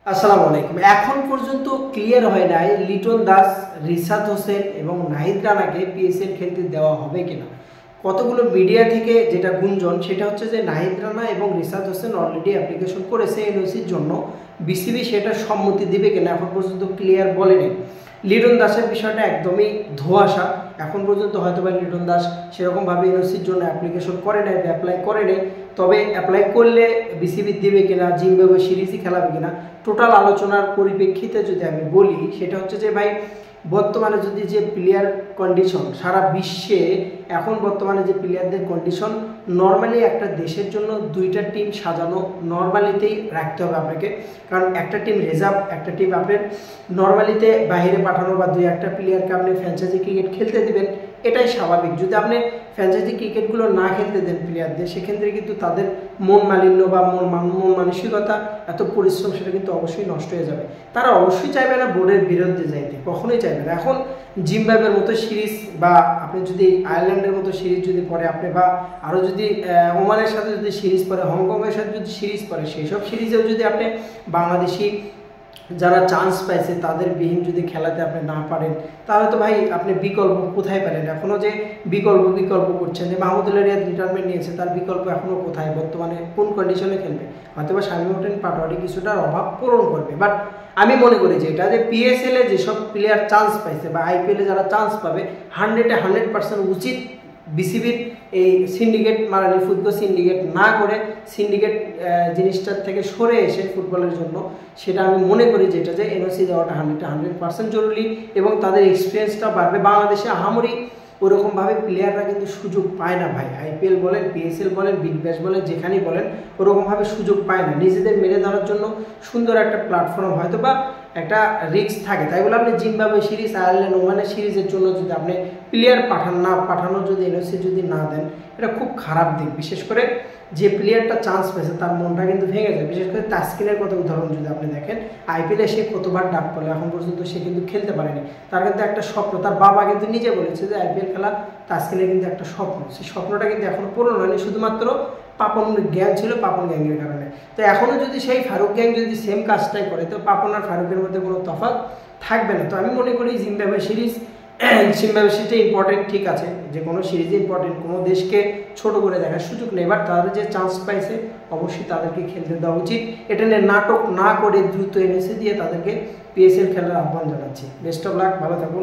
আসসালামু আলাইকুম। এখন পর্যন্ত ক্লিয়ার হয় নাই লিটন দাস, রিশাদ হোসেন এবং নাহিদ রানাকে পিএসএল খেলতে দেওয়া হবে কিনা। কতগুলো মিডিয়া থেকে যেটা গুঞ্জন সেটা হচ্ছে যে নাহিদ রানা এবং রিশাদ হোসেন অলরেডি অ্যাপ্লিকেশন করেছে এনওসির জন্য, বিসিবি সেটা সম্মতি দিবে কিনা এখন পর্যন্ত ক্লিয়ার বলেনি। লিটন দাসের বিষয়টা একদমই ধোঁয়াশা। এখন পর্যন্ত হয়তো বা লিটন দাস সেরকমভাবে এনওসির জন্য অ্যাপ্লিকেশন করে নাই, অ্যাপ্লাই করে নেই। তবে অ্যাপ্লাই করলে বিসিবি দেবে কিনা, জিম্বাবুয়ে সিরিজই খেলাবে কিনা, টোটাল আলোচনার পরিপ্রেক্ষিতে যদি আমি বলি সেটা হচ্ছে যে ভাই, বর্তমানে যদি যে প্লেয়ার কন্ডিশন সারা বিশ্বে, এখন বর্তমানে যে প্লেয়ারদের কন্ডিশন, নর্মালি একটা দেশের জন্য দুইটা টিম সাজানো নর্মালিতেই রাখতে হবে আপনাকে। কারণ একটা টিম রিজার্ভ, একটা টিম আপনার নর্মালিতে বাইরে পাঠানো, বা দুই একটা প্লেয়ারকে আপনি ফ্র্যাঞ্চাইজি ক্রিকেট খেলতে দিবেন, এটাই স্বাভাবিক। যদি আপনি ফ্র্যাঞ্চাইজি ক্রিকেটগুলো না খেলতে দেন প্লেয়ারদের, সেক্ষেত্রে কিন্তু তাদের মন মালিন্য বা মন মানসিকতা, এত পরিশ্রম, সেটা কিন্তু অবশ্যই নষ্ট হয়ে যাবে। তারা অবশ্যই চাইবে না বোর্ডের বিরুদ্ধে যাইতে, কখনোই চাইবে না। এখন জিম্বাবুয়ের মতো সিরিজ, বা আপনি যদি আয়ারল্যান্ডের মতো সিরিজ যদি পড়ে আপনি, বা আরও যদি ওমানের সাথে যদি সিরিজ পড়ে, হংকংয়ের সাথে যদি সিরিজ পড়ে, সেই সব সিরিজেও যদি আপনি বাংলাদেশি যারা চান্স পাইছে তাদের বিহীন যদি খেলাতে আপনি না পারেন, তাহলে তো ভাই আপনি বিকল্প কোথায় পেলেন? এখনও যে বিকল্প করছেন, যে মাহমুদুল্লাহ রিয়াদ রিটায়ারমেন্ট নিয়েছে, তার বিকল্প এখনও কোথায়? বর্তমানে কোন কন্ডিশনে খেলবে? হয়তো বা শামীম হোসেন পাটোয়ারি কিছুটার অভাব পূরণ করবে, বাট আমি মনে করি যে এটা যে পিএসএল এ যেসব প্লেয়ার চান্স পাইছে বা আইপিএলে যারা চান্স পাবে, 100% উচিত বিসিবির এই সিন্ডিকেট মারানি ফুটবল সিন্ডিকেট না করে, সিন্ডিকেট জিনিসটার থেকে সরে এসে ফুটবলের জন্য, সেটা আমি মনে করি যেটা যে এনওসি দেওয়াটা 100% জরুরি, এবং তাদের এক্সপিরিয়েন্সটা বাড়বে। বাংলাদেশে আহামরি ওরকমভাবে প্লেয়াররা কিন্তু সুযোগ পায় না ভাই। আইপিএল বলেন, পিএসএল বলেন, বিগ ব্যাশ বলেন, যেখানেই বলেন, ওরকমভাবে সুযোগ পায় না। নিজেদের মেরে ধরার জন্য সুন্দর একটা প্ল্যাটফর্ম হয়তো বা একটা রিস্ক থাকে, তাই বলে আপনি জিম্বাবুয়ে সিরিজ, আয়ারল্যান্ড, ওমানের সিরিজের জন্য যদি আপনি প্লেয়ার পাঠানোর যদি এনওসি যদি না দেন, এটা খুব খারাপ দিক। বিশেষ করে যে প্লেয়ারটা চান্স পেয়েছে তার মনটা কিন্তু ভেঙে যায়। বিশেষ করে তাসকিনের কথা উদাহরণ যদি আপনি দেখেন, আইপিএলে সে কতবার ডাক পেল, এখন পর্যন্ত সে কিন্তু খেলতে পারেনি। তার কিন্তু একটা স্বপ্ন, তার বাবা কিন্তু নিজে বলেছে যে আইপিএল খেলা তাসকিনের কিন্তু একটা স্বপ্ন, সেই স্বপ্নটা কিন্তু এখনো পূরণ হয়নি, শুধুমাত্র পাপন গ্যাং ছিল, পাপন গ্যাংয়ের কারণে। তো এখনও যদি সেই ফারুক গ্যাং যদি সেম কাজটাই করে, তো পাপন আর ফারুকের মধ্যে কোনো তফাৎ থাকবে না। তো আমি মনে করি জিম্বাবুয়ে সিরিজ ইম্পর্টেন্ট, ঠিক আছে, যে কোনো সিরিজে ইম্পর্টেন্ট, কোনো দেশকে ছোট করে দেখার সুযোগ নেই, বাট তাদের যে চান্স পাইছে অবশ্যই তাদেরকে খেলতে দেওয়া উচিত। এটা নিয়ে নাটক না করে দ্রুত এনওসি দিয়ে তাদেরকে পিএসএল খেলার আহ্বান জানাচ্ছি। বেস্ট অফ লাক, ভালো থাকুন।